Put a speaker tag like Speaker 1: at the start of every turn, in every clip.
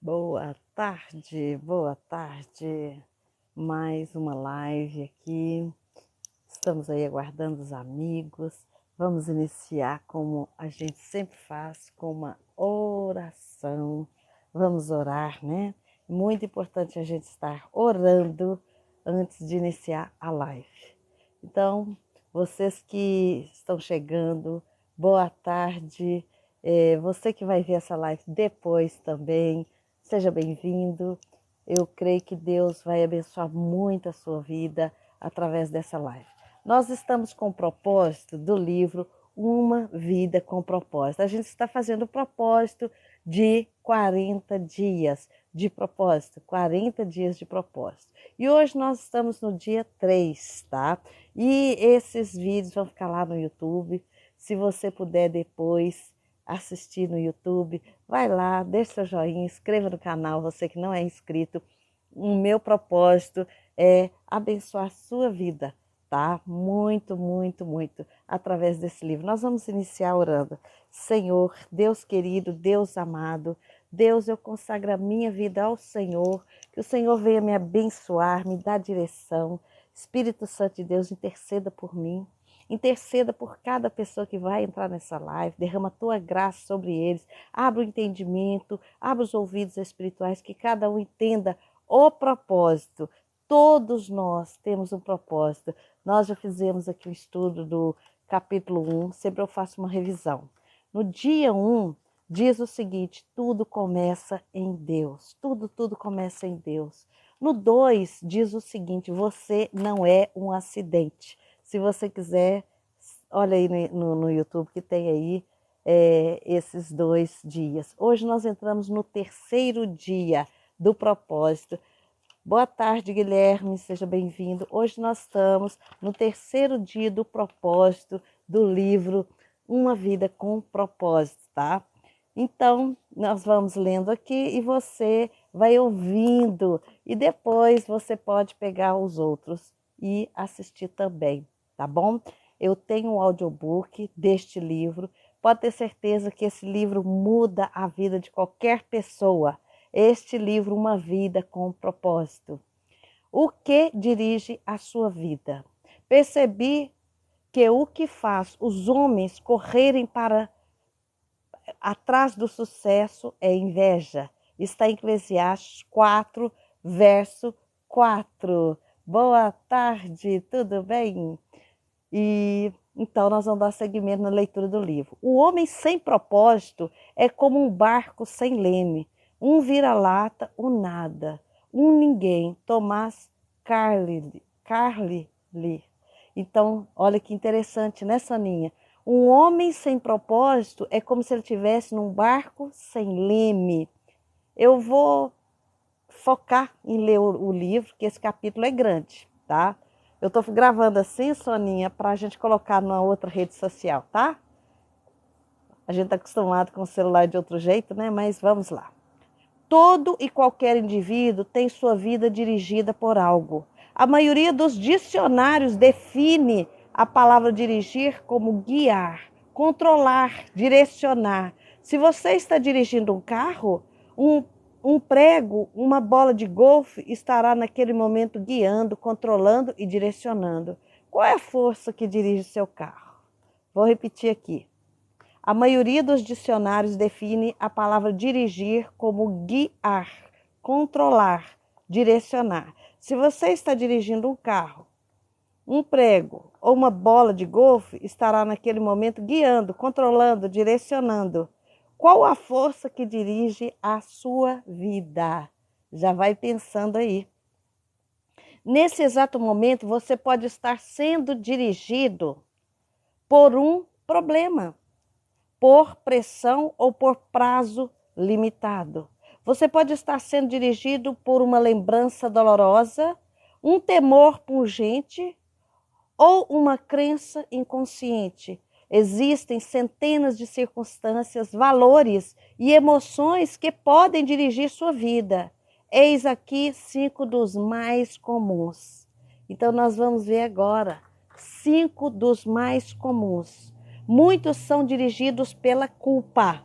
Speaker 1: Boa tarde, boa tarde. Mais uma live aqui. Estamos aí aguardando os amigos. Vamos iniciar como a gente sempre faz, com uma oração. Vamos orar, né? Muito importante a gente estar orando antes de iniciar a live. Então, vocês que estão chegando, boa tarde. Você que vai ver essa live depois também, seja bem-vindo. Eu creio que Deus vai abençoar muito a sua vida através dessa live. Nós estamos com o propósito do livro Uma Vida com Propósito. A gente está fazendo o propósito de 40 dias de propósito, 40 dias de propósito. E hoje nós estamos no dia 3, tá? E esses vídeos vão ficar lá no YouTube. Se você puder depois assistir no YouTube, vai lá, deixa seu joinha, inscreva no canal, você que não é inscrito. O meu propósito é abençoar a sua vida, tá? Muito, muito, muito, através desse livro. Nós vamos iniciar orando. Senhor, Deus querido, Deus amado, Deus, eu consagro a minha vida ao Senhor, que o Senhor venha me abençoar, me dar direção. Espírito Santo de Deus, interceda por mim. Interceda por cada pessoa que vai entrar nessa live, derrama a tua graça sobre eles, abra o entendimento, abra os ouvidos espirituais, que cada um entenda o propósito. Todos nós temos um propósito. Nós já fizemos aqui o estudo do capítulo 1, sempre eu faço uma revisão. No dia 1, diz o seguinte: tudo começa em Deus, tudo começa em Deus. No 2, diz o seguinte: você não é um acidente. Se você quiser, olha aí no YouTube que tem aí esses 2 dias. Hoje nós entramos no 3º dia do propósito. Boa tarde, Guilherme, seja bem-vindo. Hoje nós estamos no 3º dia do propósito do livro Uma Vida com Propósito, tá? Então, nós vamos lendo aqui e você vai ouvindo. E depois você pode pegar os outros e assistir também, tá bom? Eu tenho um audiobook deste livro. Pode ter certeza que esse livro muda a vida de qualquer pessoa. Este livro, Uma Vida com Propósito. O que dirige a sua vida? Percebi que o que faz os homens correrem para atrás do sucesso é inveja. Está em Eclesiastes 4, verso 4. Boa tarde, tudo bem? E então nós vamos dar seguimento na leitura do livro. O homem sem propósito é como um barco sem leme, um vira-lata, um nada, um ninguém. Tomás Carlyle. Então, olha que interessante, né, Soninha? Um homem sem propósito é como se ele estivesse num barco sem leme. Eu vou focar em ler o livro, que esse capítulo é grande, tá? Eu estou gravando assim, Soninha, para a gente colocar numa outra rede social, tá? A gente está acostumado com o celular de outro jeito, né? Mas vamos lá. Todo e qualquer indivíduo tem sua vida dirigida por algo. A maioria dos dicionários define a palavra dirigir como guiar, controlar, direcionar. Se você está dirigindo um carro, um prego, uma bola de golfe estará naquele momento guiando, controlando e direcionando. Qual é a força que dirige seu carro? Vou repetir aqui. A maioria dos dicionários define a palavra dirigir como guiar, controlar, direcionar. Se você está dirigindo um carro, um prego ou uma bola de golfe estará naquele momento guiando, controlando, direcionando. Qual a força que dirige a sua vida? Já vai pensando aí. Nesse exato momento, você pode estar sendo dirigido por um problema, por pressão ou por prazo limitado. Você pode estar sendo dirigido por uma lembrança dolorosa, um temor pungente ou uma crença inconsciente. Existem centenas de circunstâncias, valores e emoções que podem dirigir sua vida. Eis aqui 5 dos mais comuns. Então, nós vamos ver agora 5 dos mais comuns. Muitos são dirigidos pela culpa.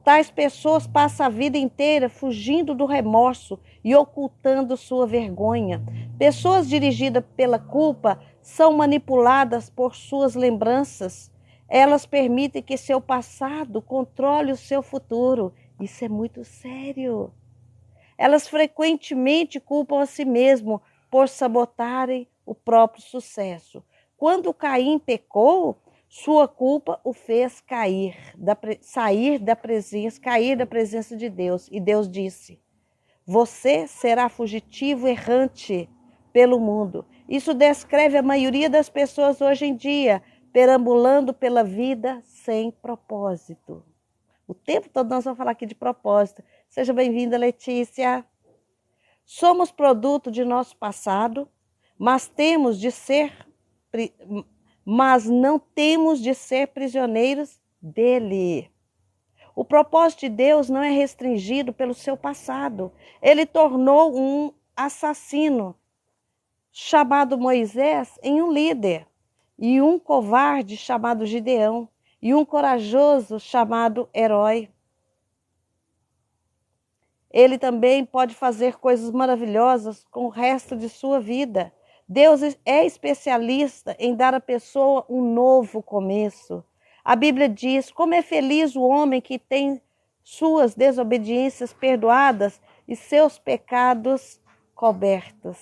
Speaker 1: Tais pessoas passam a vida inteira fugindo do remorso e ocultando sua vergonha. Pessoas dirigidas pela culpa são manipuladas por suas lembranças. Elas permitem que seu passado controle o seu futuro. Isso é muito sério. Elas frequentemente culpam a si mesmo por sabotarem o próprio sucesso. Quando Caim pecou, sua culpa o fez cair da presença de Deus. E Deus disse: você será fugitivo errante pelo mundo. Isso descreve a maioria das pessoas hoje em dia, perambulando pela vida sem propósito. O tempo todo nós vamos falar aqui de propósito. Seja bem-vinda, Letícia. Somos produto de nosso passado, mas não temos de ser prisioneiros dele. O propósito de Deus não é restringido pelo seu passado. Ele tornou um assassino chamado Moisés em um líder, e um covarde chamado Gideão, e um corajoso chamado herói. Ele também pode fazer coisas maravilhosas com o resto de sua vida. Deus é especialista em dar à pessoa um novo começo. A Bíblia diz: como é feliz o homem que tem suas desobediências perdoadas e seus pecados cobertos.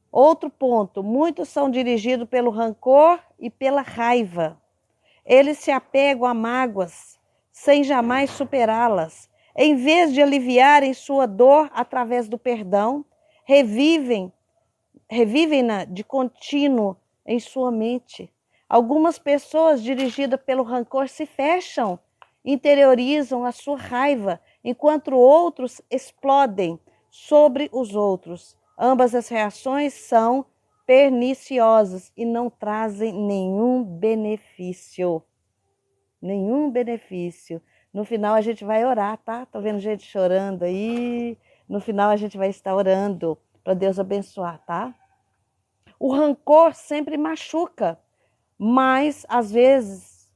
Speaker 1: Outro ponto: muitos são dirigidos pelo rancor e pela raiva. Eles se apegam a mágoas sem jamais superá-las. Em vez de aliviarem sua dor através do perdão, revivem-na de contínuo em sua mente. Algumas pessoas dirigidas pelo rancor se fecham, interiorizam a sua raiva, enquanto outros explodem sobre os outros. Ambas as reações são perniciosas e não trazem nenhum benefício. Nenhum benefício. No final a gente vai orar, tá? Tô vendo gente chorando aí. No final a gente vai estar orando para Deus abençoar, tá? O rancor sempre machuca, mas às vezes,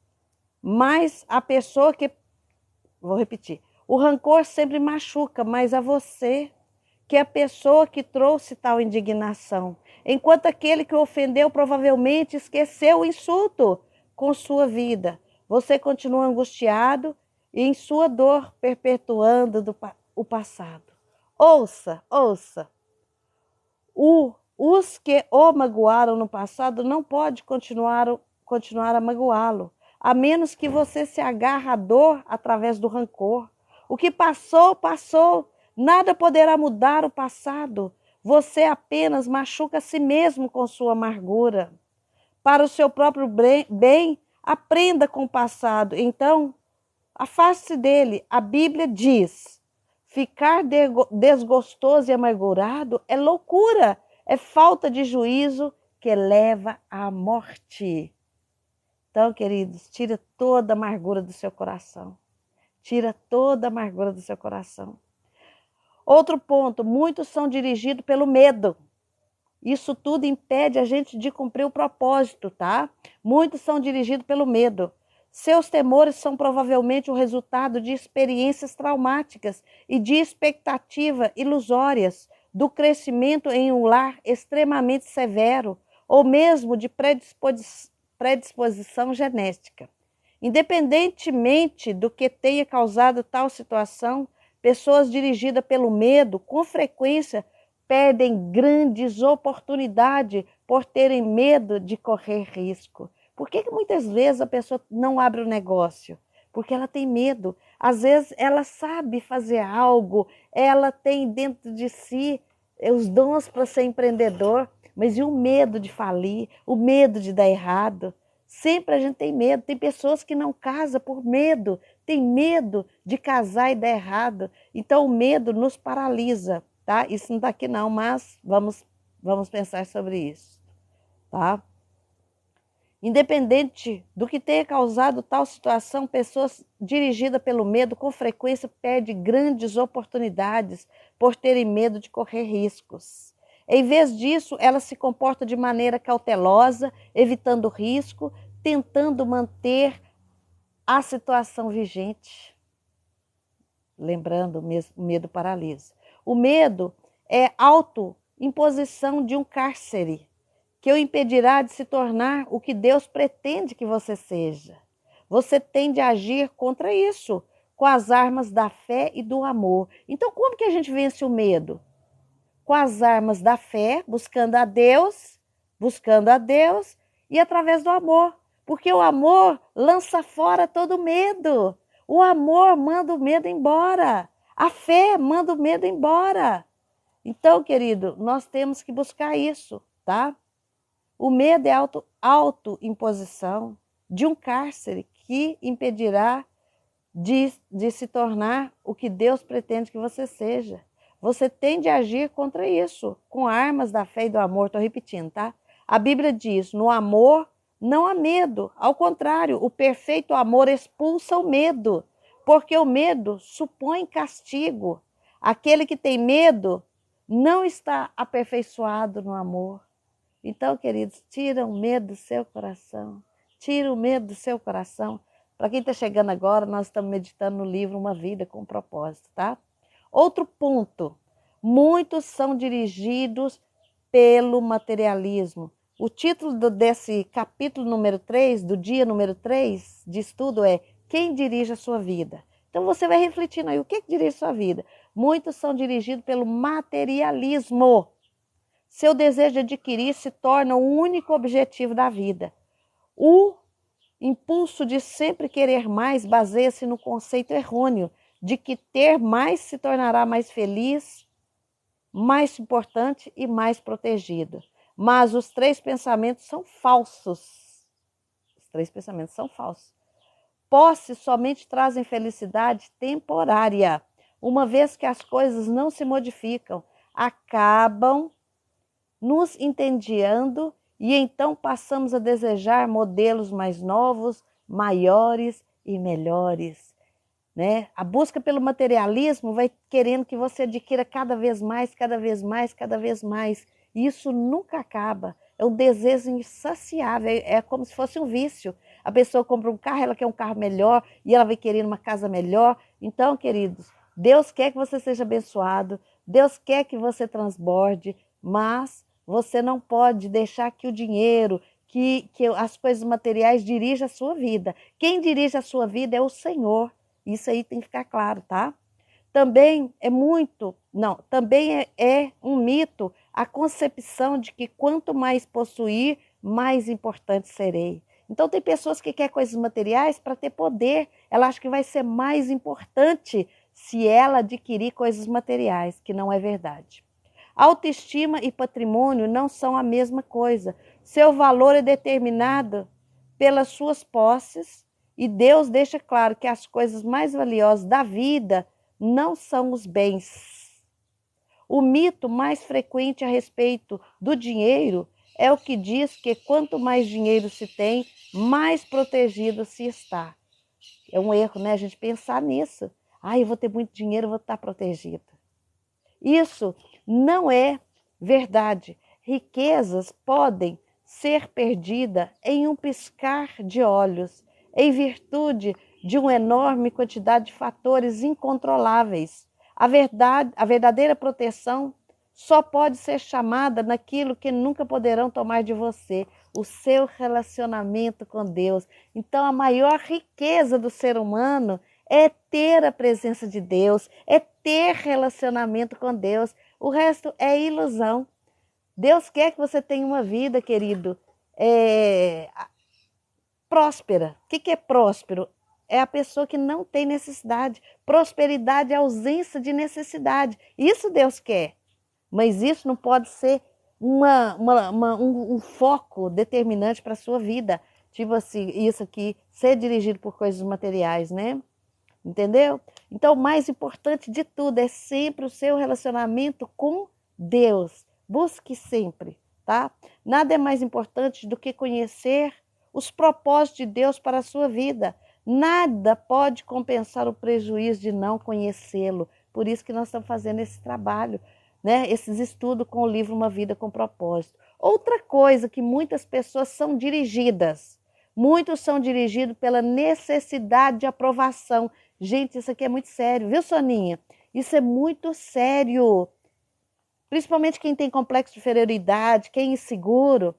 Speaker 1: mais a pessoa que... Vou repetir. O rancor sempre machuca, mas a você, que é a pessoa que trouxe tal indignação. Enquanto aquele que o ofendeu provavelmente esqueceu o insulto com sua vida. Você continua angustiado e em sua dor perpetuando o passado. Ouça. Os que o magoaram no passado não pode continuar a magoá-lo, a menos que você se agarre à dor através do rancor. O que passou, passou. Nada poderá mudar o passado. Você apenas machuca a si mesmo com sua amargura. Para o seu próprio bem, aprenda com o passado. Então, afaste-se dele. A Bíblia diz: ficar desgostoso e amargurado é loucura, é falta de juízo que leva à morte. Então, queridos, tira toda a amargura do seu coração. Tira toda a amargura do seu coração. Outro ponto: muitos são dirigidos pelo medo. Isso tudo impede a gente de cumprir o propósito, tá? Muitos são dirigidos pelo medo. Seus temores são provavelmente o resultado de experiências traumáticas e de expectativas ilusórias, do crescimento em um lar extremamente severo, ou mesmo de predisposição genética. Independentemente do que tenha causado tal situação, pessoas dirigidas pelo medo, com frequência, perdem grandes oportunidades por terem medo de correr risco. Por que muitas vezes a pessoa não abre o negócio? Porque ela tem medo. Às vezes ela sabe fazer algo, ela tem dentro de si os dons para ser empreendedor, mas e o medo de falir, o medo de dar errado? Sempre a gente tem medo. Tem pessoas que não casam por medo, tem medo de casar e dar errado. Então o medo nos paralisa. Tá? Isso não está aqui não, mas vamos pensar sobre isso, tá? Independente do que tenha causado tal situação, pessoas dirigidas pelo medo com frequência perdem grandes oportunidades por terem medo de correr riscos. Em vez disso, ela se comporta de maneira cautelosa, evitando risco, tentando manter à situação vigente. Lembrando, o medo paralisa. O medo é autoimposição de um cárcere que o impedirá de se tornar o que Deus pretende que você seja. Você tem de agir contra isso, com as armas da fé e do amor. Então, como que a gente vence o medo? Com as armas da fé, buscando a Deus e através do amor. Porque o amor lança fora todo medo. O amor manda o medo embora. A fé manda o medo embora. Então, querido, nós temos que buscar isso, tá? O medo é autoimposição de um cárcere que impedirá de se tornar o que Deus pretende que você seja. Você tem de agir contra isso, com armas da fé e do amor. Estou repetindo, tá? A Bíblia diz, no amor não há medo. Ao contrário, o perfeito amor expulsa o medo, porque o medo supõe castigo. Aquele que tem medo não está aperfeiçoado no amor. Então, queridos, tira o medo do seu coração. Tira o medo do seu coração. Para quem está chegando agora, nós estamos meditando no livro Uma Vida com Propósito, tá? Outro ponto. Muitos são dirigidos pelo materialismo. O título desse capítulo número 3, do dia número 3 de estudo é Quem dirige a sua vida? Então você vai refletindo aí, o que dirige a sua vida? Muitos são dirigidos pelo materialismo. Seu desejo de adquirir se torna o único objetivo da vida. O impulso de sempre querer mais baseia-se no conceito errôneo de que ter mais se tornará mais feliz, mais importante e mais protegido. Mas os três pensamentos são falsos. Os três pensamentos são falsos. Posse somente trazem felicidade temporária, uma vez que as coisas não se modificam, acabam nos entediando e então passamos a desejar modelos mais novos, maiores e melhores. Né? A busca pelo materialismo vai querendo que você adquira cada vez mais, cada vez mais, cada vez mais. E isso nunca acaba. É um desejo insaciável, é como se fosse um vício. A pessoa compra um carro, ela quer um carro melhor e ela vai querer uma casa melhor. Então, queridos, Deus quer que você seja abençoado, Deus quer que você transborde, mas você não pode deixar que o dinheiro, que as coisas materiais dirijam a sua vida. Quem dirige a sua vida é o Senhor. Isso aí tem que ficar claro, tá? Também é um mito a concepção de que quanto mais possuir, mais importante serei. Então tem pessoas que querem coisas materiais para ter poder. Ela acha que vai ser mais importante se ela adquirir coisas materiais, que não é verdade. Autoestima e patrimônio não são a mesma coisa. Seu valor é determinado pelas suas posses e Deus deixa claro que as coisas mais valiosas da vida não são os bens. O mito mais frequente a respeito do dinheiro é o que diz que quanto mais dinheiro se tem, mais protegido se está. É um erro, né? A gente pensar nisso. Eu vou ter muito dinheiro, eu vou estar protegido. Isso não é verdade. Riquezas podem ser perdidas em um piscar de olhos, em virtude de uma enorme quantidade de fatores incontroláveis. A verdadeira proteção só pode ser chamada naquilo que nunca poderão tomar de você, o seu relacionamento com Deus. Então, a maior riqueza do ser humano é ter a presença de Deus, é ter relacionamento com Deus. O resto é ilusão. Deus quer que você tenha uma vida, querido, próspera. O que é próspero? É a pessoa que não tem necessidade. Prosperidade é ausência de necessidade. Isso Deus quer. Mas isso não pode ser um foco determinante para a sua vida. Tipo assim, isso aqui, ser dirigido por coisas materiais, né? Entendeu? Então, o mais importante de tudo é sempre o seu relacionamento com Deus. Busque sempre, tá? Nada é mais importante do que conhecer os propósitos de Deus para a sua vida. Nada pode compensar o prejuízo de não conhecê-lo. Por isso que nós estamos fazendo esse trabalho, né? Esses estudos com o livro Uma Vida com Propósito. Outra coisa que muitas pessoas são dirigidas. Muitos são dirigidos pela necessidade de aprovação. Gente, isso aqui é muito sério, viu, Soninha? Isso é muito sério. Principalmente quem tem complexo de inferioridade, quem é inseguro.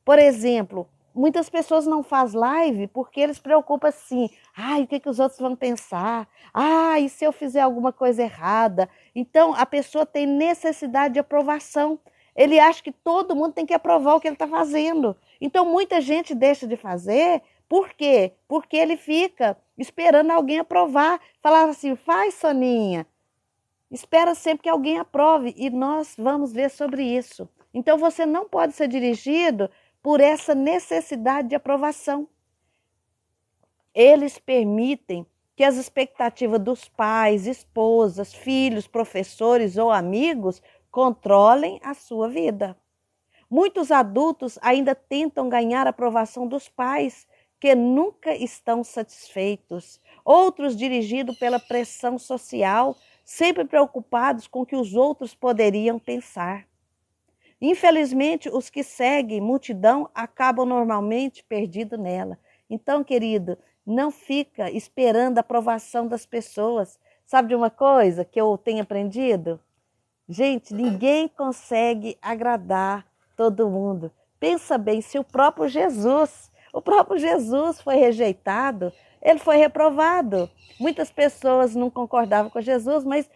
Speaker 1: Por exemplo, muitas pessoas não fazem live porque eles se preocupam assim. Ai, o que, que os outros vão pensar? Ah, e se eu fizer alguma coisa errada? Então, a pessoa tem necessidade de aprovação. Ele acha que todo mundo tem que aprovar o que ele está fazendo. Então, muita gente deixa de fazer. Por quê? Porque ele fica esperando alguém aprovar. Falar assim, faz, Soninha. Espera sempre que alguém aprove e nós vamos ver sobre isso. Então você não pode ser dirigido por essa necessidade de aprovação. Eles permitem que as expectativas dos pais, esposas, filhos, professores ou amigos controlem a sua vida. Muitos adultos ainda tentam ganhar a aprovação dos pais, que nunca estão satisfeitos. Outros dirigidos pela pressão social, sempre preocupados com o que os outros poderiam pensar. Infelizmente, os que seguem multidão acabam normalmente perdidos nela. Então, querido, não fica esperando a aprovação das pessoas. Sabe de uma coisa que eu tenho aprendido? Gente, ninguém consegue agradar todo mundo. Pensa bem, se o próprio Jesus foi rejeitado, ele foi reprovado. Muitas pessoas não concordavam com Jesus, mas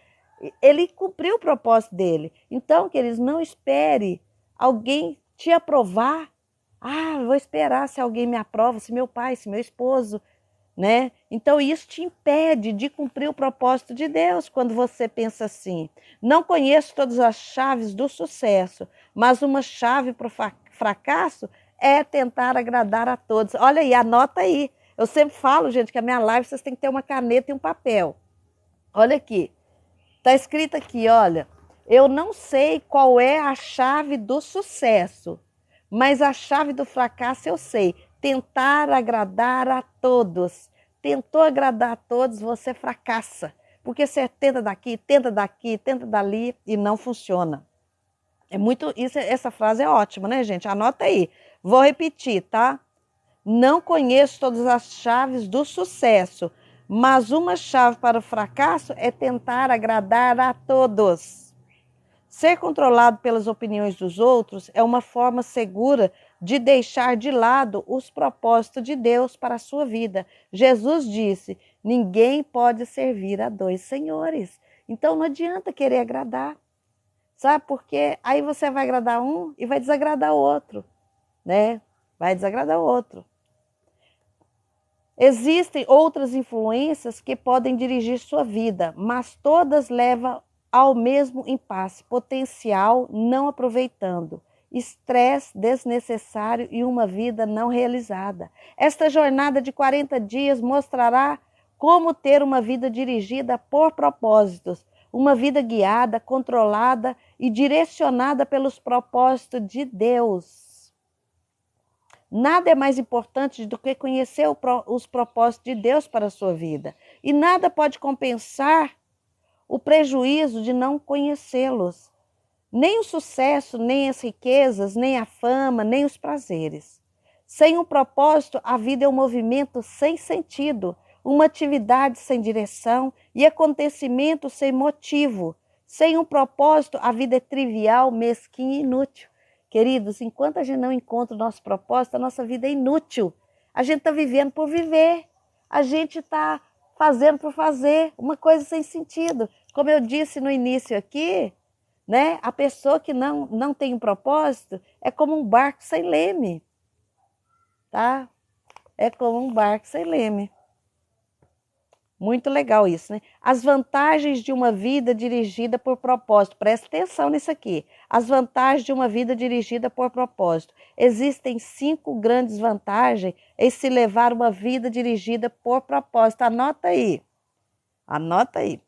Speaker 1: ele cumpriu o propósito dele. Então, queridos, não espere alguém te aprovar. Ah, vou esperar se alguém me aprova, se meu pai, se meu esposo, né? Então isso te impede de cumprir o propósito de Deus quando você pensa assim. Não conheço todas as chaves do sucesso, mas uma chave para o fracasso é tentar agradar a todos. Olha aí, anota aí. Eu sempre falo, gente, que a minha live vocês têm que ter uma caneta e um papel. Olha aqui. Está escrito aqui, olha. Eu não sei qual é a chave do sucesso, mas a chave do fracasso eu sei. Tentar agradar a todos. Tentou agradar a todos, você fracassa. Porque você tenta daqui, tenta dali e não funciona. É muito, essa frase é ótima, né, gente? Anota aí. Vou repetir, tá? Não conheço todas as chaves do sucesso, mas uma chave para o fracasso é tentar agradar a todos. Ser controlado pelas opiniões dos outros é uma forma segura de deixar de lado os propósitos de Deus para a sua vida. Jesus disse: ninguém pode servir a dois senhores. Então não adianta querer agradar. Sabe por quê? Aí você vai agradar um e vai desagradar o outro, né? Vai desagradar o outro. Existem outras influências que podem dirigir sua vida, mas todas levam ao mesmo impasse potencial não aproveitando, estresse desnecessário e uma vida não realizada. Esta jornada de 40 dias mostrará como ter uma vida dirigida por propósitos, uma vida guiada, controlada e direcionada pelos propósitos de Deus. Nada é mais importante do que conhecer os propósitos de Deus para a sua vida. E nada pode compensar o prejuízo de não conhecê-los. Nem o sucesso, nem as riquezas, nem a fama, nem os prazeres. Sem um propósito, a vida é um movimento sem sentido, uma atividade sem direção e acontecimento sem motivo. Sem um propósito, a vida é trivial, mesquinha e inútil. Queridos, enquanto a gente não encontra o nosso propósito, a nossa vida é inútil. A gente está vivendo por viver. A gente está fazendo por fazer, uma coisa sem sentido. Como eu disse no início aqui, né? A pessoa que não tem um propósito é como um barco sem leme, tá? É como um barco sem leme. Muito legal isso, né? As vantagens de uma vida dirigida por propósito. Presta atenção nisso aqui. As vantagens de uma vida dirigida por propósito. Existem 5 grandes vantagens em se levar uma vida dirigida por propósito. Anota aí. Anota aí.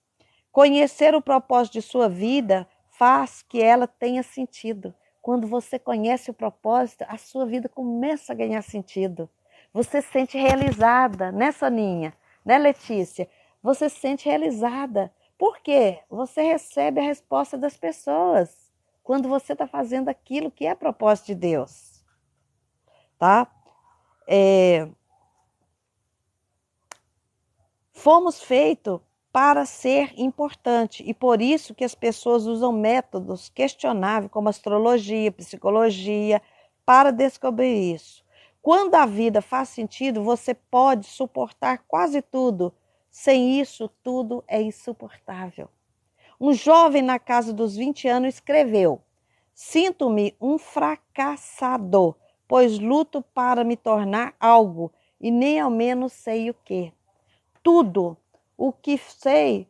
Speaker 1: Conhecer o propósito de sua vida faz que ela tenha sentido. Quando você conhece o propósito, a sua vida começa a ganhar sentido. Você se sente realizada, né, Soninha? Né, Letícia? Você se sente realizada. Por quê? Você recebe a resposta das pessoas quando você está fazendo aquilo que é propósito de Deus. Tá? Fomos feitos para ser importante e por isso que as pessoas usam métodos questionáveis como astrologia, psicologia, para descobrir isso. Quando a vida faz sentido, você pode suportar quase tudo. Sem isso, tudo é insuportável. Um jovem na casa dos 20 anos escreveu: sinto-me um fracassado, pois luto para me tornar algo e nem ao menos sei o que. Tudo o que sei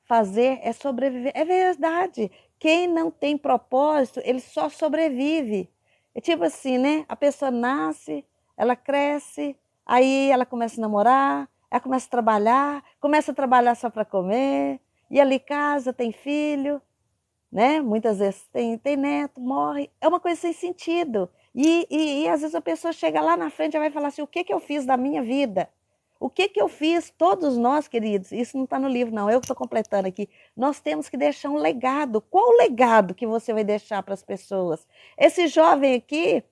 Speaker 1: fazer é sobreviver. É verdade. Quem não tem propósito, ele só sobrevive. É tipo assim, né? A pessoa nasce, ela cresce, aí ela começa a namorar, ela começa a trabalhar só para comer, e ali casa, tem filho, né? Muitas vezes tem neto, morre. É uma coisa sem sentido. E às vezes a pessoa chega lá na frente e vai falar assim: o que, que eu fiz da minha vida? O que, que eu fiz? Todos nós, queridos, isso não está no livro, não, eu que estou completando aqui. Nós temos que deixar um legado. Qual o legado que você vai deixar para as pessoas? Esse jovem aqui,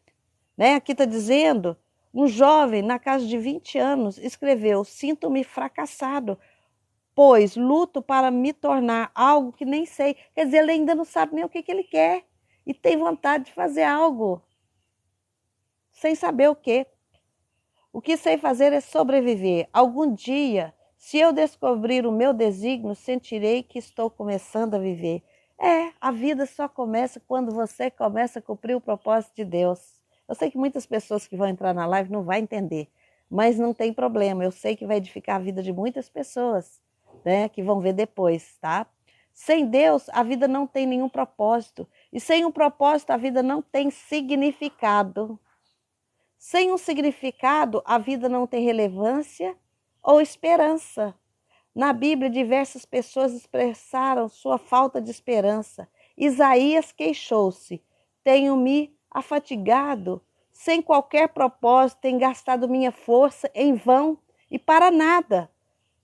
Speaker 1: né, aqui está dizendo, um jovem na casa de 20 anos escreveu: sinto-me fracassado, pois luto para me tornar algo que nem sei. Quer dizer, ele ainda não sabe nem o que, que ele quer e tem vontade de fazer algo sem saber o que. O que sei fazer é sobreviver. Algum dia, se eu descobrir o meu desígnio, sentirei que estou começando a viver. A vida só começa quando você começa a cumprir o propósito de Deus. Eu sei que muitas pessoas que vão entrar na live não vão entender, mas não tem problema. Eu sei que vai edificar a vida de muitas pessoas, né, que vão ver depois, tá? Sem Deus, a vida não tem nenhum propósito. E sem um propósito, a vida não tem significado. Sem um significado, a vida não tem relevância ou esperança. Na Bíblia, diversas pessoas expressaram sua falta de esperança. Isaías queixou-se: tenho-me afatigado, sem qualquer propósito, tenho gastado minha força em vão e para nada.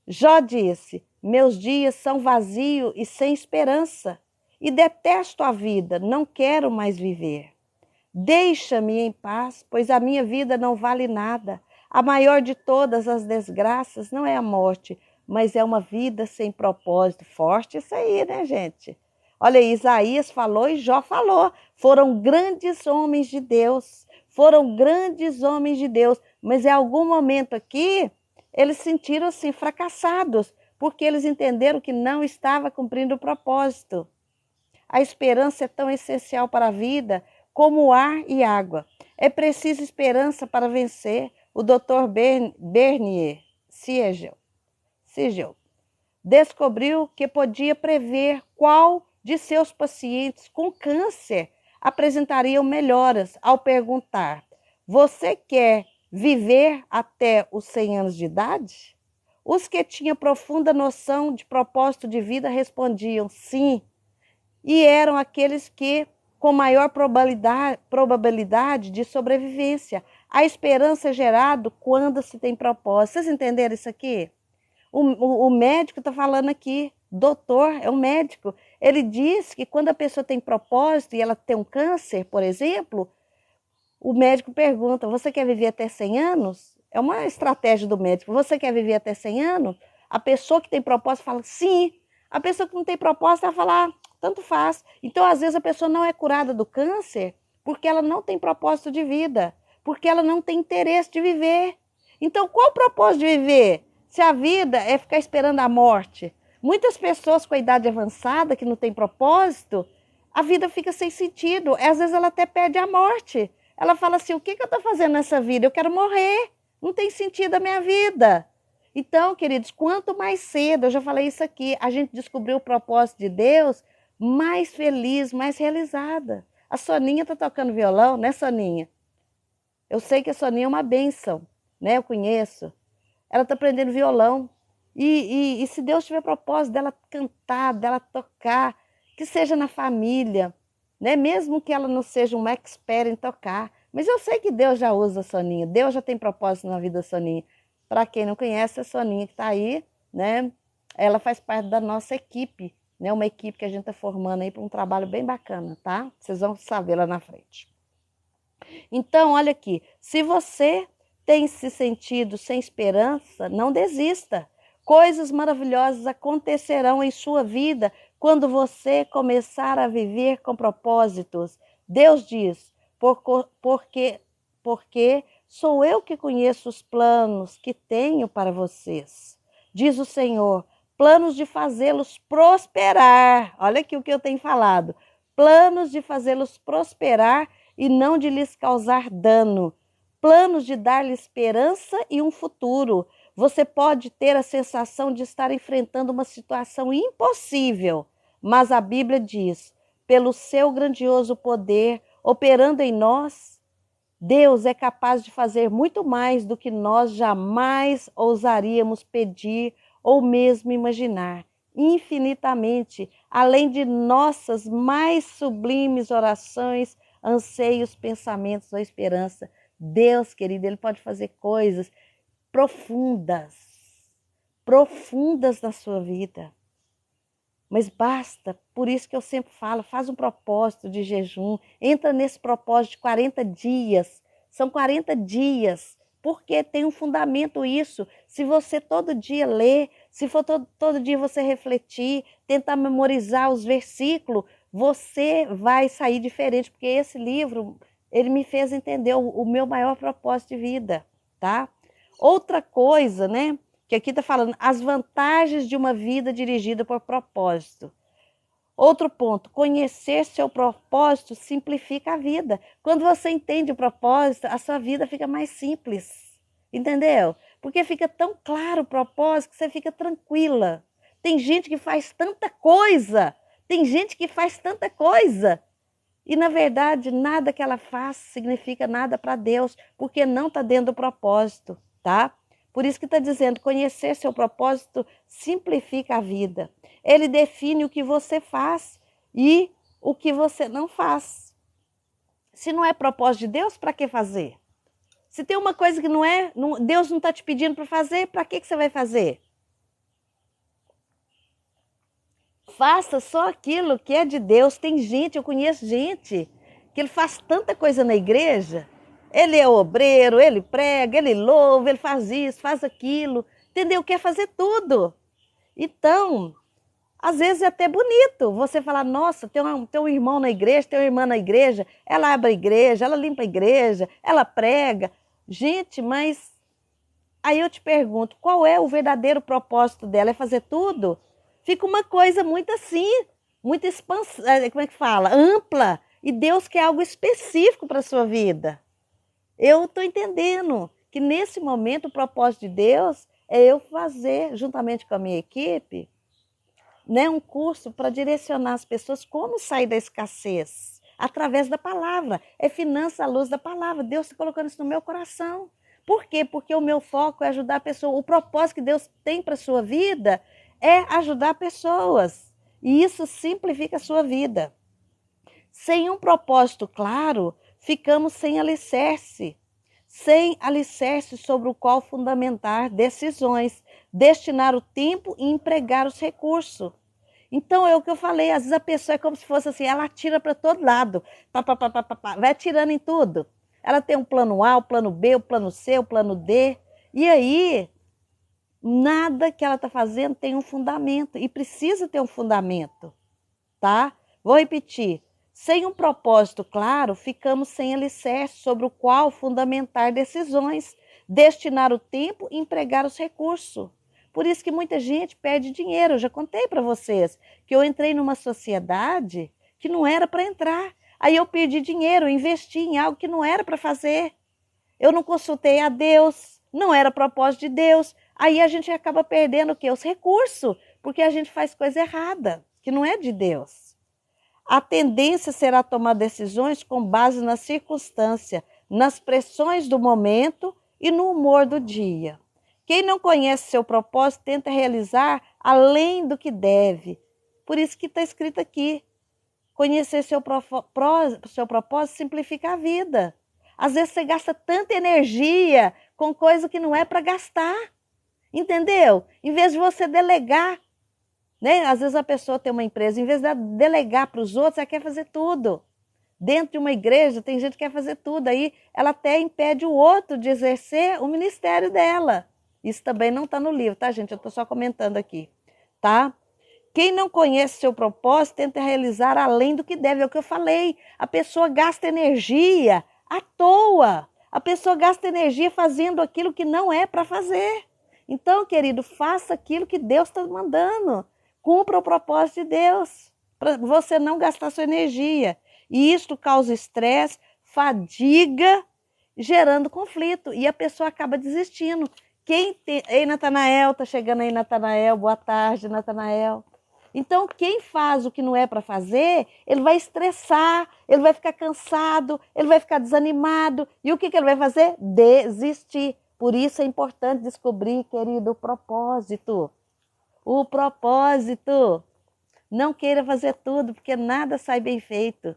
Speaker 1: Jó disse: meus dias são vazios e sem esperança, e detesto a vida, não quero mais viver. Deixa-me em paz, pois a minha vida não vale nada. A maior de todas as desgraças não é a morte, mas é uma vida sem propósito. Forte isso aí, né, gente? Olha aí, Isaías falou e Jó falou. Foram grandes homens de Deus. Foram grandes homens de Deus. Mas em algum momento aqui, eles sentiram assim fracassados, porque eles entenderam que não estava cumprindo o propósito. A esperança é tão essencial para a vida como o ar e água. É preciso esperança para vencer. O Dr. Bernier Siegel descobriu que podia prever qual de seus pacientes com câncer apresentariam melhoras ao perguntar: você quer viver até os 100 anos de idade? Os que tinham profunda noção de propósito de vida respondiam sim, e eram aqueles que com maior probabilidade de sobrevivência. A esperança é gerada quando se tem propósito. Vocês entenderam isso aqui? O médico está falando aqui, doutor, é um médico. Ele diz que quando a pessoa tem propósito e ela tem um câncer, por exemplo, o médico pergunta: você quer viver até 100 anos? É uma estratégia do médico. Você quer viver até 100 anos? A pessoa que tem propósito fala sim. A pessoa que não tem propósito vai falar tanto faz. Então, às vezes, a pessoa não é curada do câncer porque ela não tem propósito de vida, porque ela não tem interesse de viver. Então, qual o propósito de viver? Se a vida é ficar esperando a morte. Muitas pessoas com a idade avançada, que não tem propósito, a vida fica sem sentido. Às vezes, ela até perde a morte. Ela fala assim: o que eu estou fazendo nessa vida? Eu quero morrer. Não tem sentido a minha vida. Então, queridos, quanto mais cedo, eu já falei isso aqui, a gente descobriu o propósito de Deus, mais feliz, mais realizada. A Soninha está tocando violão, né, Soninha? Eu sei que a Soninha é uma bênção, né? Eu conheço. Ela está aprendendo violão. E se Deus tiver propósito dela cantar, dela tocar, que seja na família, né? Mesmo que ela não seja uma expert em tocar. Mas eu sei que Deus já usa a Soninha, Deus já tem propósito na vida da Soninha. Para quem não conhece, a Soninha que está aí, né? Ela faz parte da nossa equipe, né? Uma equipe que a gente está formando aí para um trabalho bem bacana, tá? Vocês vão saber lá na frente. Então, olha aqui, se você tem se sentido sem esperança, não desista. Coisas maravilhosas acontecerão em sua vida quando você começar a viver com propósitos. Deus diz, porque sou eu que conheço os planos que tenho para vocês. Diz o Senhor, planos de fazê-los prosperar. Olha aqui o que eu tenho falado. Planos de fazê-los prosperar e não de lhes causar dano. Planos de dar-lhe esperança e um futuro. Você pode ter a sensação de estar enfrentando uma situação impossível, mas a Bíblia diz, pelo seu grandioso poder operando em nós, Deus é capaz de fazer muito mais do que nós jamais ousaríamos pedir ou mesmo imaginar. Infinitamente, além de nossas mais sublimes orações, anseios, pensamentos ou esperança. Deus, querido, Ele pode fazer coisas profundas, profundas na sua vida. Mas basta, por isso que eu sempre falo, faz um propósito de jejum, entra nesse propósito de 40 dias, são 40 dias, porque tem um fundamento isso. Se você todo dia ler, se for todo dia você refletir, tentar memorizar os versículos, você vai sair diferente, porque esse livro, ele me fez entender o meu maior propósito de vida, tá? Outra coisa, né? Que aqui está falando as vantagens de uma vida dirigida por propósito. Outro ponto, conhecer seu propósito simplifica a vida. Quando você entende o propósito, a sua vida fica mais simples, entendeu? Porque fica tão claro o propósito que você fica tranquila. Tem gente que faz tanta coisa, e na verdade nada que ela faz significa nada para Deus, porque não está dentro do propósito, tá? Por isso que está dizendo, conhecer seu propósito simplifica a vida. Ele define o que você faz e o que você não faz. Se não é propósito de Deus, para que fazer? Se tem uma coisa que não é, Deus não está te pedindo para fazer, para que você vai fazer? Faça só aquilo que é de Deus. Tem gente, eu conheço gente, que ele faz tanta coisa na igreja. Ele é obreiro, ele prega, ele louva, ele faz isso, faz aquilo. Entendeu? Quer fazer tudo. Então, às vezes é até bonito você falar, nossa, tem um irmão na igreja, tem uma irmã na igreja, ela abre a igreja, ela limpa a igreja, ela prega. Gente, mas aí eu te pergunto, qual é o verdadeiro propósito dela? É fazer tudo? Fica uma coisa muito assim, muito expansiva, como é que fala? Ampla. E Deus quer algo específico para a sua vida. Eu estou entendendo que nesse momento o propósito de Deus é eu fazer, juntamente com a minha equipe, né, um curso para direcionar as pessoas como sair da escassez, através da palavra. É finança à luz da palavra. Deus está colocando isso no meu coração. Por quê? Porque o meu foco é ajudar a pessoa. O propósito que Deus tem para a sua vida é ajudar pessoas. E isso simplifica a sua vida. Sem um propósito claro, ficamos sem alicerce. Sem alicerce sobre o qual fundamentar decisões, destinar o tempo e empregar os recursos. Então, é o que eu falei, às vezes a pessoa é como se fosse assim, ela atira para todo lado, vai atirando em tudo. Ela tem um plano A, o plano B, o plano C, o plano D, e aí nada que ela está fazendo tem um fundamento, e precisa ter um fundamento, tá? Vou repetir, sem um propósito claro, ficamos sem alicerce sobre o qual fundamentar decisões, destinar o tempo e empregar os recursos. Por isso que muita gente perde dinheiro. Eu já contei para vocês que eu entrei numa sociedade que não era para entrar. Aí eu perdi dinheiro, investi em algo que não era para fazer. Eu não consultei a Deus, não era propósito de Deus. Aí a gente acaba perdendo o quê? Os recursos, porque a gente faz coisa errada, que não é de Deus. A tendência será tomar decisões com base na circunstância, nas pressões do momento e no humor do dia. Quem não conhece seu propósito tenta realizar além do que deve. Por isso que está escrito aqui. Conhecer seu propósito simplifica a vida. Às vezes você gasta tanta energia com coisa que não é para gastar. Entendeu? Em vez de você delegar. Né? Às vezes a pessoa tem uma empresa, em vez de delegar para os outros, ela quer fazer tudo. Dentro de uma igreja tem gente que quer fazer tudo. Aí ela até impede o outro de exercer o ministério dela. Isso também não está no livro, tá, gente? Eu estou só comentando aqui, tá? Quem não conhece seu propósito tenta realizar além do que deve, é o que eu falei. A pessoa gasta energia à toa. A pessoa gasta energia fazendo aquilo que não é para fazer. Então, querido, faça aquilo que Deus está mandando. Cumpra o propósito de Deus, para você não gastar sua energia. E isso causa estresse, fadiga, gerando conflito. E a pessoa acaba desistindo. Ei, Natanael, tá chegando aí, Natanael. Boa tarde, Natanael. Então, quem faz o que não é para fazer, ele vai estressar, ele vai ficar cansado, ele vai ficar desanimado. E o que ele vai fazer? Desistir. Por isso é importante descobrir, querido, o propósito. O propósito. Não queira fazer tudo, porque nada sai bem feito,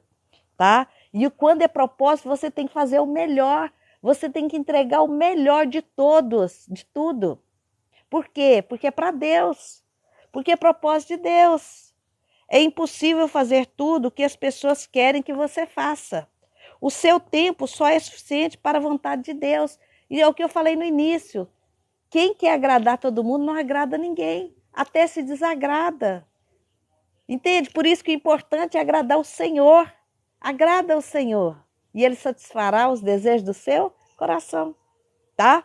Speaker 1: tá? E quando é propósito, você tem que fazer o melhor. Você tem que entregar o melhor de todos, de tudo. Por quê? Porque é para Deus. Porque é propósito de Deus. É impossível fazer tudo o que as pessoas querem que você faça. O seu tempo só é suficiente para a vontade de Deus. E é o que eu falei no início. Quem quer agradar todo mundo não agrada ninguém. Até se desagrada. Entende? Por isso que o importante é agradar o Senhor. Agrada o Senhor. E Ele satisfará os desejos do seu coração. Tá?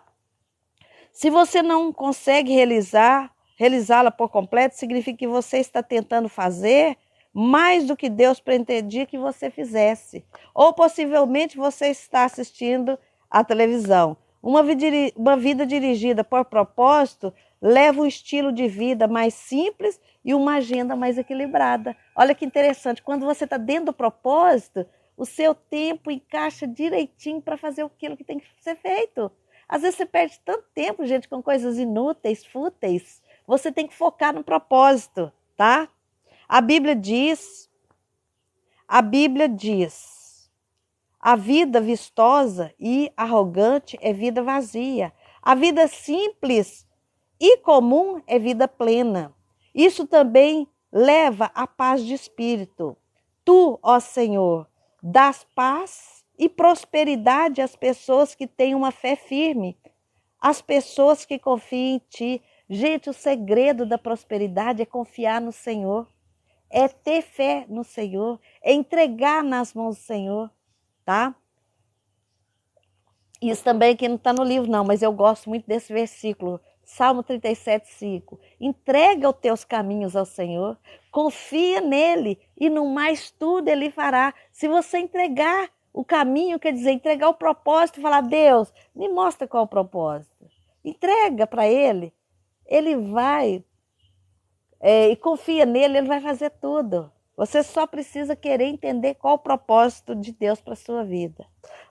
Speaker 1: Se você não consegue realizá-la por completo, significa que você está tentando fazer mais do que Deus pretendia que você fizesse. Ou possivelmente você está assistindo à televisão. Uma vida dirigida por propósito leva um estilo de vida mais simples e uma agenda mais equilibrada. Olha que interessante, quando você está dentro do propósito, o seu tempo encaixa direitinho para fazer aquilo que tem que ser feito. Às vezes você perde tanto tempo, gente, com coisas inúteis, fúteis. Você tem que focar no propósito, tá? A Bíblia diz, a vida vistosa e arrogante é vida vazia. A vida simples e comum é vida plena. Isso também leva à paz de espírito. Tu, ó Senhor, dás paz e prosperidade às pessoas que têm uma fé firme, às pessoas que confiam em Ti. Gente, o segredo da prosperidade é confiar no Senhor, é ter fé no Senhor, é entregar nas mãos do Senhor, tá? Isso também aqui não está no livro não, mas eu gosto muito desse versículo, Salmo 37:5. Entrega os teus caminhos ao Senhor, confia nele e no mais tudo ele fará. Se você entregar o caminho, quer dizer, entregar o propósito, falar, Deus, me mostra qual é o propósito. Entrega para ele vai, e confia nele, ele vai fazer tudo. Você só precisa querer entender qual o propósito de Deus para a sua vida.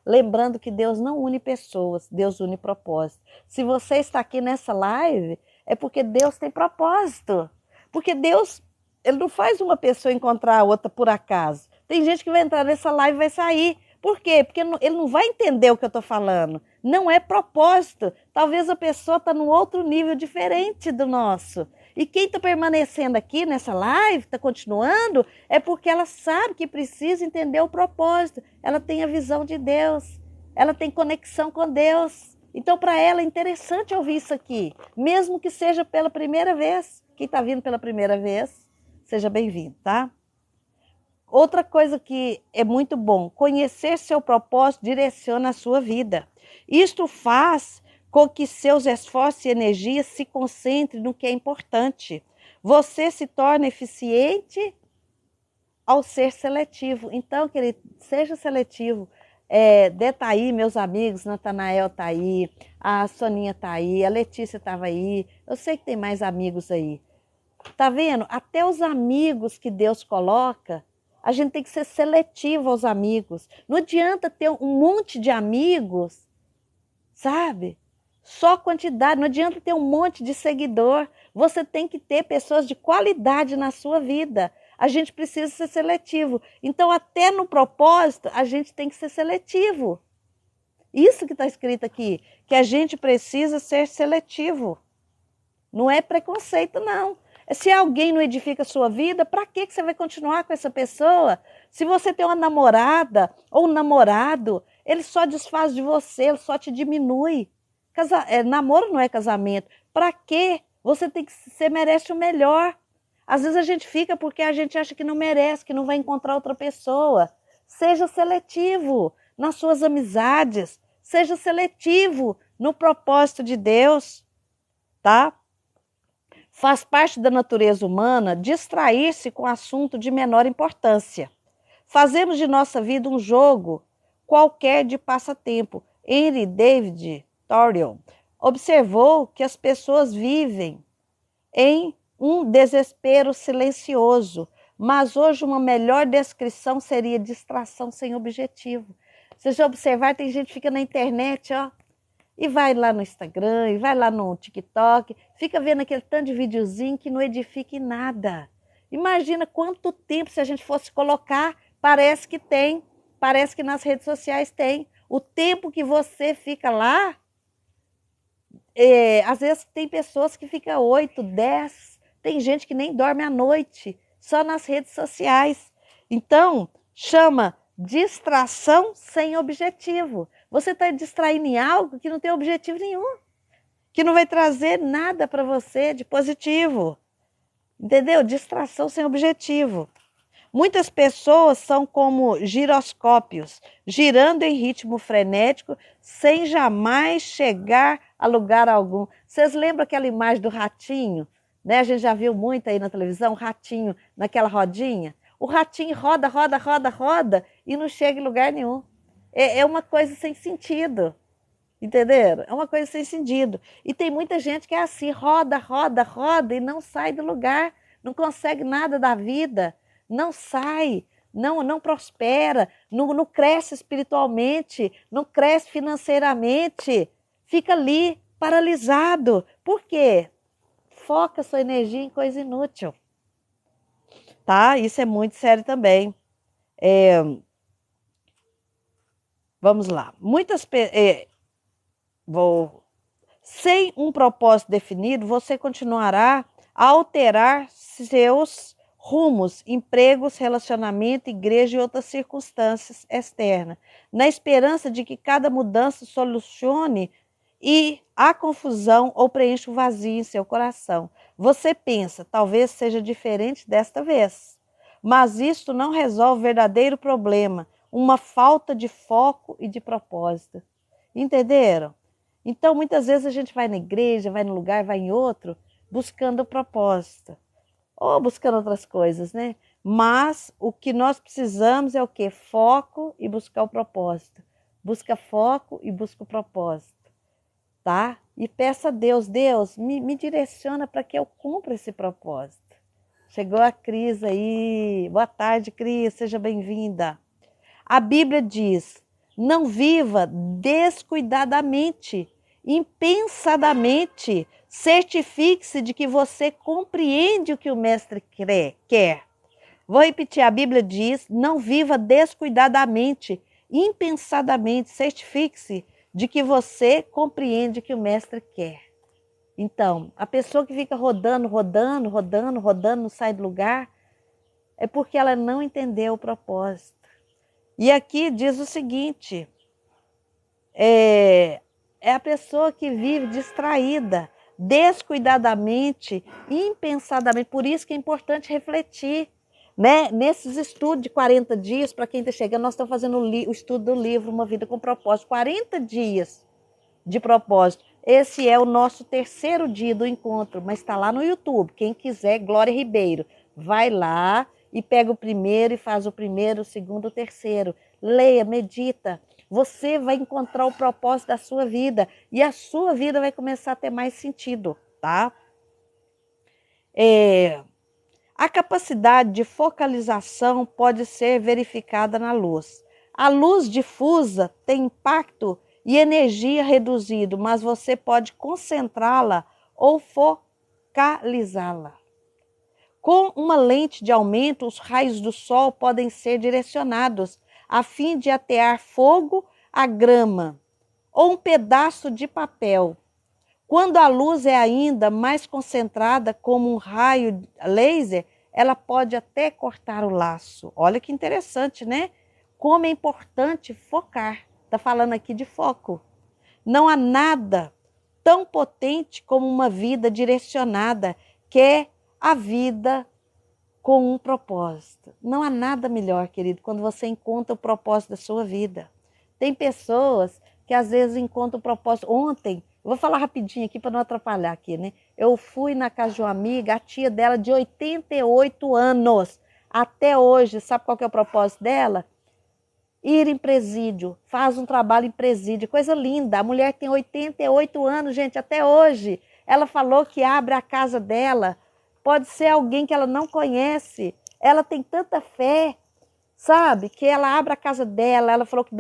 Speaker 1: Lembrando que Deus não une pessoas, Deus une propósito. Se você está aqui nessa live, é porque Deus tem propósito. Porque Deus, Ele não faz uma pessoa encontrar a outra por acaso. Tem gente que vai entrar nessa live e vai sair. Por quê? Porque ele não vai entender o que eu estou falando. Não é propósito. Talvez a pessoa está num outro nível diferente do nosso. E quem está permanecendo aqui nessa live, está continuando, é porque ela sabe que precisa entender o propósito. Ela tem a visão de Deus. Ela tem conexão com Deus. Então, para ela é interessante ouvir isso aqui. Mesmo que seja pela primeira vez. Quem está vindo pela primeira vez, seja bem-vindo, tá? Outra coisa que é muito bom, conhecer seu propósito direciona a sua vida. Isto faz com que seus esforços e energias se concentrem no que é importante. Você se torna eficiente ao ser seletivo. Então, querido, seja seletivo. Dê tá aí, meus amigos, Natanael tá aí, a Soninha tá aí, a Letícia estava aí. Eu sei que tem mais amigos aí. Tá vendo? Até os amigos que Deus coloca, a gente tem que ser seletivo aos amigos. Não adianta ter um monte de amigos, sabe? Só quantidade, não adianta ter um monte de seguidor. Você tem que ter pessoas de qualidade na sua vida. A gente precisa ser seletivo. Então, até no propósito, a gente tem que ser seletivo. Isso que está escrito aqui, que a gente precisa ser seletivo. Não é preconceito, não. Se alguém não edifica a sua vida, para que você vai continuar com essa pessoa? Se você tem uma namorada ou um namorado, ele só desfaz de você, ele só te diminui. Namoro não é casamento. Para quê? Você merece o melhor. Às vezes a gente fica porque a gente acha que não merece, que não vai encontrar outra pessoa. Seja seletivo nas suas amizades. Seja seletivo no propósito de Deus, tá? Faz parte da natureza humana distrair-se com assunto de menor importância. Fazemos de nossa vida um jogo qualquer de passatempo. Henry David Thoreau observou que as pessoas vivem em um desespero silencioso, mas hoje uma melhor descrição seria distração sem objetivo. Você já observar, tem gente que fica na internet, ó, e vai lá no Instagram, e vai lá no TikTok, fica vendo aquele tanto de videozinho que não edifica em nada. Imagina quanto tempo, se a gente fosse colocar, parece que nas redes sociais tem. O tempo que você fica lá, às vezes tem pessoas que ficam 8, 10, tem gente que nem dorme à noite, só nas redes sociais. Então, chama distração sem objetivo. Você está distraindo em algo que não tem objetivo nenhum, que não vai trazer nada para você de positivo. Entendeu? Distração sem objetivo. Muitas pessoas são como giroscópios, girando em ritmo frenético, sem jamais chegar a lugar algum. Vocês lembram aquela imagem do ratinho? Né? A gente já viu muito aí na televisão, o ratinho naquela rodinha. O ratinho roda, roda, roda, roda e não chega em lugar nenhum. É uma coisa sem sentido. Entenderam? É uma coisa sem sentido. E tem muita gente que é assim, roda, roda, roda e não sai do lugar, não consegue nada da vida, não sai, não prospera, não cresce espiritualmente, não cresce financeiramente, fica ali paralisado. Por quê? Foca sua energia em coisa inútil. Tá? Isso é muito sério também. Vamos lá. Sem um propósito definido, você continuará a alterar seus rumos, empregos, relacionamento, igreja e outras circunstâncias externas, na esperança de que cada mudança solucione e a confusão ou preencha o vazio em seu coração. Você pensa, talvez seja diferente desta vez, mas isto não resolve o verdadeiro problema, uma falta de foco e de propósito. Entenderam? Então, muitas vezes a gente vai na igreja, vai no lugar, vai em outro, buscando o propósito. Ou buscando outras coisas, né? Mas o que nós precisamos é o quê? Foco e buscar o propósito. Busca foco e busca o propósito, tá? E peça a Deus, Deus, me direciona para que eu cumpra esse propósito. Chegou a Cris aí. Boa tarde, Cris, seja bem-vinda. A Bíblia diz, não viva descuidadamente, impensadamente, certifique-se de que você compreende o que o mestre quer. Vou repetir, a Bíblia diz, não viva descuidadamente, impensadamente, certifique-se de que você compreende o que o mestre quer. Então, a pessoa que fica rodando, rodando, rodando, rodando, não sai do lugar, é porque ela não entendeu o propósito. E aqui diz o seguinte, é a pessoa que vive distraída, descuidadamente, impensadamente. Por isso que é importante refletir, né? Nesses estudos de 40 dias, para quem está chegando, nós estamos fazendo o estudo do livro Uma Vida com Propósito. 40 dias de propósito. Esse é o nosso terceiro dia do encontro, mas está lá no YouTube. Quem quiser, Glória Ribeiro, vai lá e pega o primeiro e faz o primeiro, o segundo, o terceiro. Leia, medita. Você vai encontrar o propósito da sua vida e a sua vida vai começar a ter mais sentido, tá? A capacidade de focalização pode ser verificada na luz. A luz difusa tem impacto e energia reduzido, mas você pode concentrá-la ou focalizá-la. Com uma lente de aumento, os raios do sol podem ser direcionados a fim de atear fogo à grama ou um pedaço de papel. Quando a luz é ainda mais concentrada, como um raio laser, ela pode até cortar o laço. Olha que interessante, né? Como é importante focar. Está falando aqui de foco. Não há nada tão potente como uma vida direcionada, que é a vida com um propósito. Não há nada melhor, querido, quando você encontra o propósito da sua vida. Tem pessoas que às vezes encontram o propósito. Ontem, eu vou falar rapidinho aqui para não atrapalhar aqui, né? Eu fui na casa de uma amiga, a tia dela de 88 anos. Até hoje, sabe qual que é o propósito dela? Ir em presídio, faz um trabalho em presídio, coisa linda. A mulher tem 88 anos, gente, até hoje. Ela falou que abre a casa dela, pode ser alguém que ela não conhece. Ela tem tanta fé, sabe, que ela abre a casa dela, ela falou que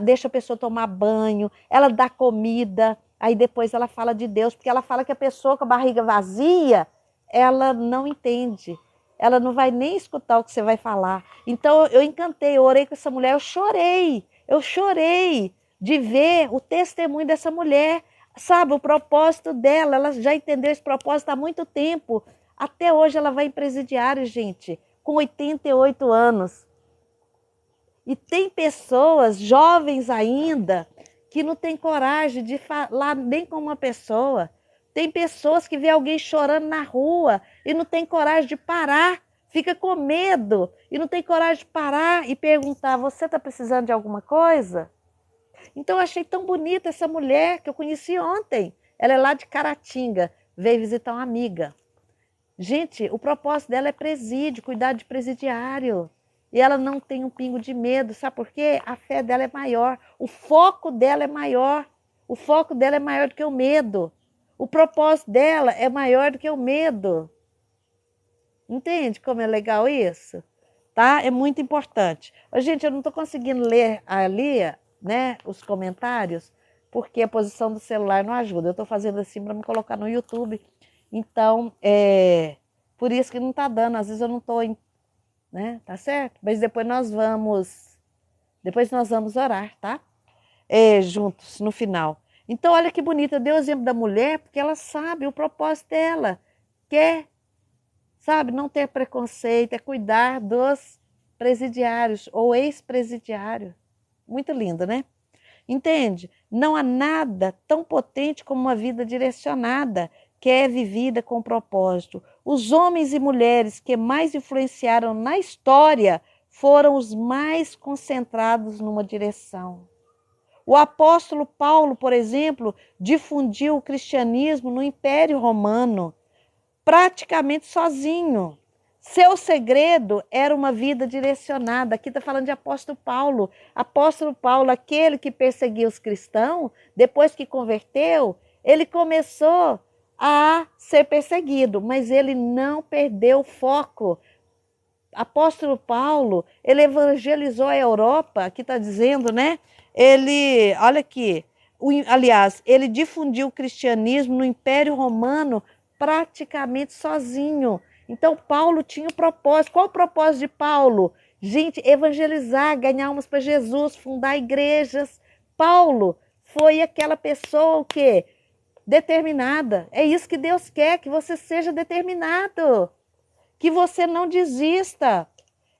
Speaker 1: deixa a pessoa tomar banho, ela dá comida, aí depois ela fala de Deus, porque ela fala que a pessoa com a barriga vazia, ela não entende. Ela não vai nem escutar o que você vai falar. Então eu encantei, eu orei com essa mulher, eu chorei de ver o testemunho dessa mulher, sabe, o propósito dela, ela já entendeu esse propósito há muito tempo. Até hoje ela vai em presidiário, gente, com 88 anos. E tem pessoas, jovens ainda, que não tem coragem de falar nem com uma pessoa. Tem pessoas que vê alguém chorando na rua e não tem coragem de parar, fica com medo e não tem coragem de parar e perguntar, você está precisando de alguma coisa? Então eu achei tão bonita essa mulher que eu conheci ontem. Ela é lá de Caratinga, veio visitar uma amiga. Gente, o propósito dela é presídio, cuidar de presidiário. E ela não tem um pingo de medo, sabe por quê? A fé dela é maior, o foco dela é maior. O foco dela é maior do que o medo. O propósito dela é maior do que o medo. Entende como é legal isso? Tá? É muito importante. Gente, eu não estou conseguindo ler ali, né, os comentários, porque a posição do celular não ajuda. Eu estou fazendo assim para me colocar no YouTube. Então, por isso que não está dando. Às vezes eu não estou, né? Tá certo? Mas depois nós vamos orar, tá? Juntos, no final. Então, olha que bonita. Eu dei o exemplo da mulher, porque ela sabe o propósito dela. Quer, sabe, não ter preconceito, é cuidar dos presidiários ou ex-presidiários. Muito lindo, né? Entende? Não há nada tão potente como uma vida direcionada, que é vivida com propósito. Os homens e mulheres que mais influenciaram na história foram os mais concentrados numa direção. O apóstolo Paulo, por exemplo, difundiu o cristianismo no Império Romano, praticamente sozinho. Seu segredo era uma vida direcionada. Aqui está falando de apóstolo Paulo. Apóstolo Paulo, aquele que perseguia os cristãos, depois que converteu, ele começou a ser perseguido, mas ele não perdeu o foco. Apóstolo Paulo, ele evangelizou a Europa, aqui está dizendo, né? Ele, olha aqui, aliás, ele difundiu o cristianismo no Império Romano praticamente sozinho. Então, Paulo tinha um propósito. Qual o propósito de Paulo? Gente, evangelizar, ganhar almas para Jesus, fundar igrejas. Paulo foi aquela pessoa o quê? Determinada. É isso que Deus quer, que você seja determinado. Que você não desista.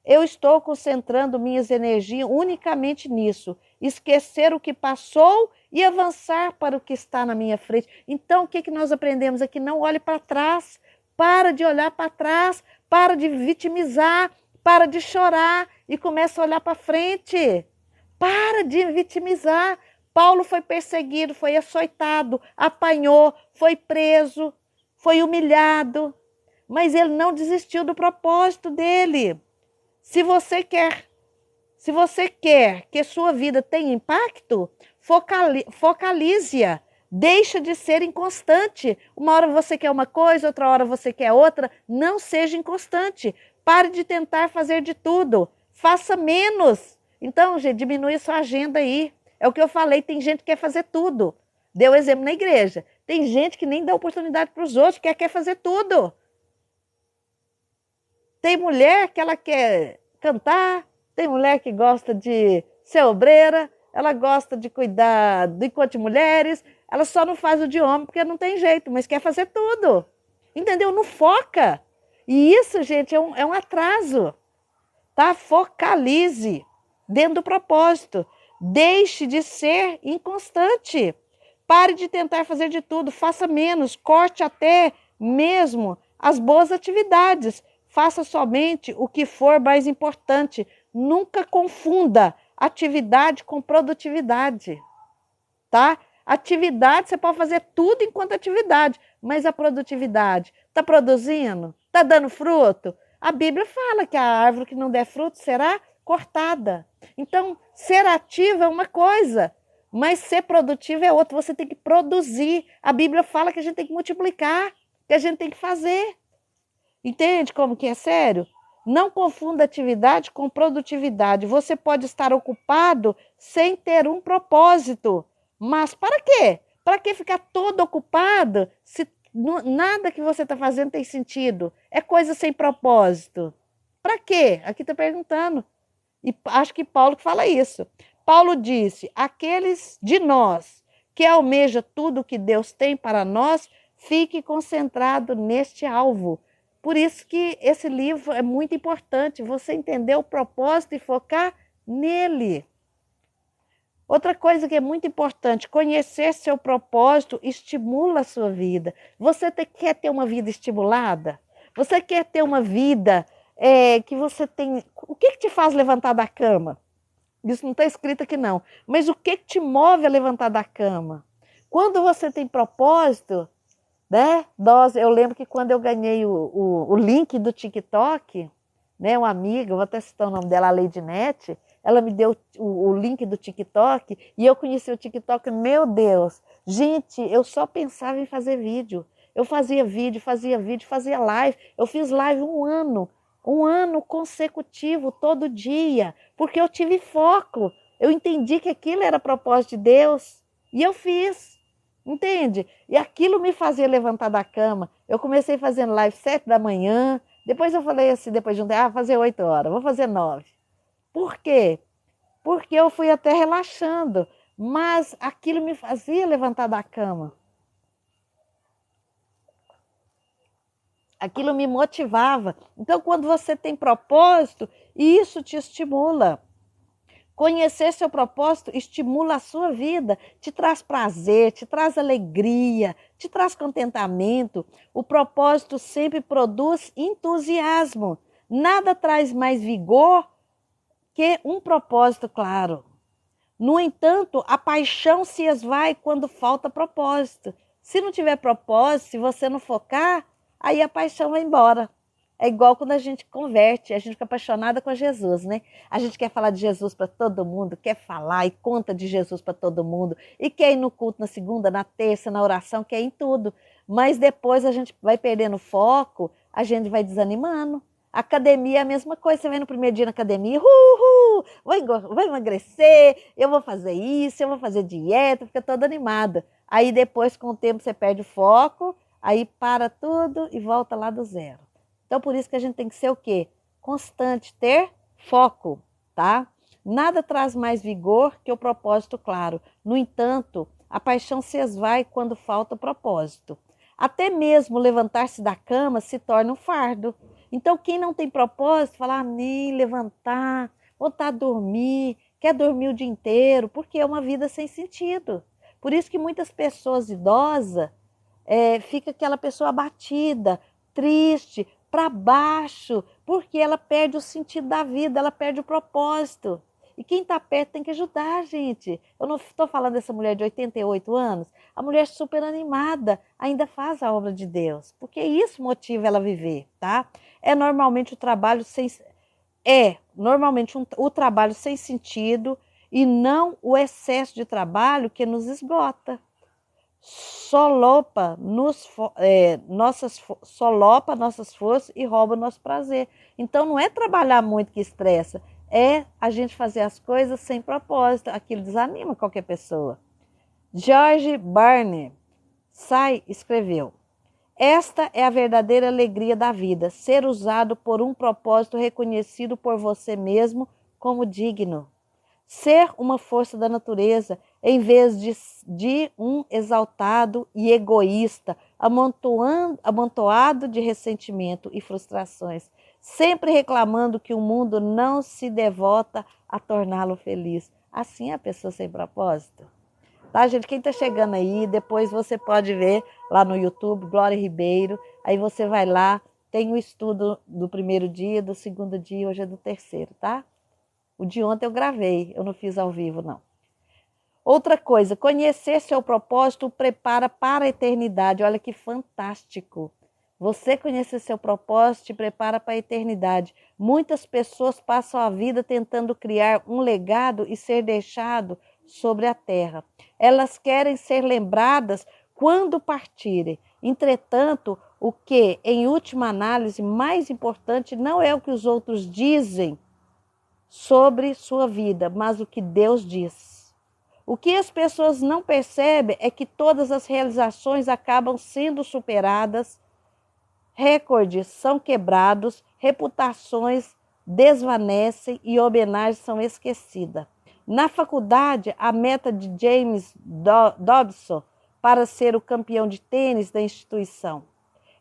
Speaker 1: Eu estou concentrando minhas energias unicamente nisso. Esquecer o que passou e avançar para o que está na minha frente. Então, o que nós aprendemos aqui? Não olhe para trás. Para de olhar para trás. Para de vitimizar. Para de chorar e começa a olhar para frente. Para de vitimizar. Paulo foi perseguido, foi açoitado, apanhou, foi preso, foi humilhado. Mas ele não desistiu do propósito dele. Se você quer que sua vida tenha impacto, focalize-a. Deixa de ser inconstante. Uma hora você quer uma coisa, outra hora você quer outra. Não seja inconstante. Pare de tentar fazer de tudo. Faça menos. Então, gente, diminui sua agenda aí. É o que eu falei, tem gente que quer fazer tudo. Deu exemplo na igreja. Tem gente que nem dá oportunidade para os outros, que quer fazer tudo. Tem mulher que ela quer cantar, tem mulher que gosta de ser obreira, ela gosta de cuidar de enquanto de mulheres, ela só não faz o de homem porque não tem jeito, mas quer fazer tudo. Entendeu? Não foca. E isso, gente, é um atraso. Tá? Focalize dentro do propósito. Deixe de ser inconstante. Pare de tentar fazer de tudo, faça menos, corte até mesmo as boas atividades. Faça somente o que for mais importante. Nunca confunda atividade com produtividade, tá? Atividade, você pode fazer tudo enquanto atividade, mas a produtividade, está produzindo? Está dando fruto? A Bíblia fala que a árvore que não der fruto será cortada. Então, ser ativo é uma coisa, mas ser produtivo é outra. Você tem que produzir. A Bíblia fala que a gente tem que multiplicar, que a gente tem que fazer. Entende como que é sério? Não confunda atividade com produtividade. Você pode estar ocupado sem ter um propósito. Mas para quê? Para que ficar todo ocupado se nada que você está fazendo tem sentido? É coisa sem propósito. Para quê? Aqui está perguntando. E acho que Paulo que fala isso. Paulo disse: aqueles de nós que almeja tudo que Deus tem para nós, fique concentrado neste alvo. Por isso que esse livro é muito importante, você entender o propósito e focar nele. Outra coisa que é muito importante, conhecer seu propósito estimula a sua vida. Você quer ter uma vida estimulada? Você quer ter uma vida que você tem... O que te faz levantar da cama? Isso não está escrito aqui não. Mas o que te move a levantar da cama? Quando você tem propósito, né? Eu lembro que quando eu ganhei o link do TikTok, né? Uma amiga, vou até citar o nome dela, a Leidinete, ela me deu o link do TikTok e eu conheci o TikTok, meu Deus, gente, eu só pensava em fazer vídeo. Eu fazia vídeo, fazia live. Eu fiz live um ano consecutivo, todo dia, porque eu tive foco. Eu entendi que aquilo era propósito de Deus e eu fiz. Entende? E aquilo me fazia levantar da cama. Eu comecei fazendo live 7 da manhã. Depois eu falei assim, depois de um tempo, fazer 8 horas, vou fazer 9. Por quê? Porque eu fui até relaxando. Mas aquilo me fazia levantar da cama. Aquilo me motivava. Então, quando você tem propósito, isso te estimula. Conhecer seu propósito estimula a sua vida, te traz prazer, te traz alegria, te traz contentamento. O propósito sempre produz entusiasmo. Nada traz mais vigor que um propósito claro. No entanto, a paixão se esvai quando falta propósito. Se não tiver propósito, se você não focar, aí a paixão vai embora. É igual quando a gente converte, a gente fica apaixonada com Jesus, né? A gente quer falar de Jesus para todo mundo, quer falar e conta de Jesus para todo mundo, e quer ir no culto na segunda, na terça, na oração, quer ir em tudo. Mas depois a gente vai perdendo foco, a gente vai desanimando. Academia é a mesma coisa, você vai no primeiro dia na academia, vou emagrecer, eu vou fazer isso, eu vou fazer dieta, fica toda animada. Aí depois, com o tempo, você perde o foco, aí para tudo e volta lá do zero. Então, por isso que a gente tem que ser o quê? Constante, ter foco, tá? Nada traz mais vigor que o propósito claro. No entanto, a paixão se esvai quando falta propósito. Até mesmo levantar-se da cama se torna um fardo. Então, quem não tem propósito, fala, nem levantar, voltar a dormir, quer dormir o dia inteiro, porque é uma vida sem sentido. Por isso que muitas pessoas idosas fica aquela pessoa abatida, triste, para baixo, porque ela perde o sentido da vida, ela perde o propósito. E quem está perto tem que ajudar, gente. Eu não estou falando dessa mulher de 88 anos, a mulher super animada, ainda faz a obra de Deus, porque isso motiva ela a viver, tá? É normalmente o trabalho o trabalho sem sentido e não o excesso de trabalho que nos esgota. Solopa nossas forças e rouba nosso prazer. Então não é trabalhar muito que estressa, é a gente fazer as coisas sem propósito. Aquilo desanima qualquer pessoa. George Barney escreveu: esta é a verdadeira alegria da vida, ser usado por um propósito reconhecido por você mesmo como digno. Ser uma força da natureza, em vez de um exaltado e egoísta, amontoado de ressentimento e frustrações, sempre reclamando que o mundo não se devota a torná-lo feliz. Assim é a pessoa sem propósito. Tá, gente? Quem tá chegando aí, depois você pode ver lá no YouTube, Glória Ribeiro. Aí você vai lá, tem o estudo do primeiro dia, do segundo dia, hoje é do terceiro, tá? O de ontem eu gravei, eu não fiz ao vivo, não. Outra coisa, conhecer seu propósito prepara para a eternidade. Olha que fantástico. Você conhecer seu propósito te prepara para a eternidade. Muitas pessoas passam a vida tentando criar um legado e ser deixado sobre a terra. Elas querem ser lembradas quando partirem. Entretanto, o que, em última análise, mais importante não é o que os outros dizem sobre sua vida, mas o que Deus diz. O que as pessoas não percebem é que todas as realizações acabam sendo superadas, recordes são quebrados, reputações desvanecem e homenagens são esquecidas. Na faculdade, a meta de James Dobson para ser o campeão de tênis da instituição.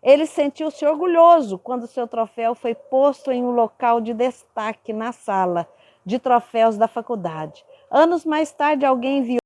Speaker 1: Ele sentiu-se orgulhoso quando seu troféu foi posto em um local de destaque na sala de troféus da faculdade. Anos mais tarde, alguém viu